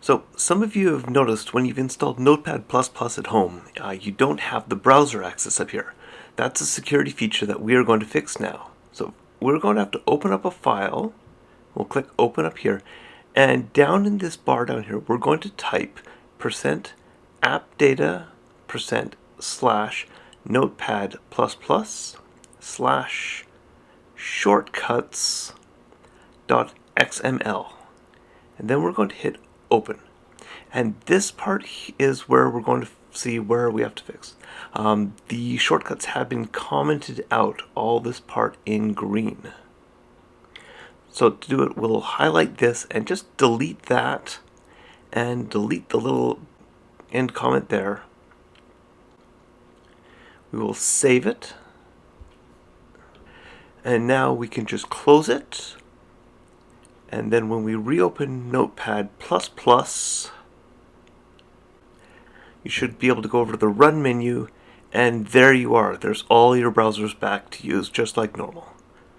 So some of you have noticed when you've installed Notepad++ at home, you don't have the browser access up here. That's a security feature that we are going to fix now. So we're going to have to open up a file. We'll click open up here, and down in this bar down here, we're going to type %appdata %/notepad++ /shortcuts.xml, and then we're going to hit open. And this part is where we're going to see where we have to fix. The shortcuts have been commented out, all this part in green. So to do it, we'll highlight this and just delete that and delete the little end comment there. We will save it. And now we can just close it. And then when we reopen Notepad++, you should be able to go over to the Run menu, and there you are. There's all your browsers back to use just like normal.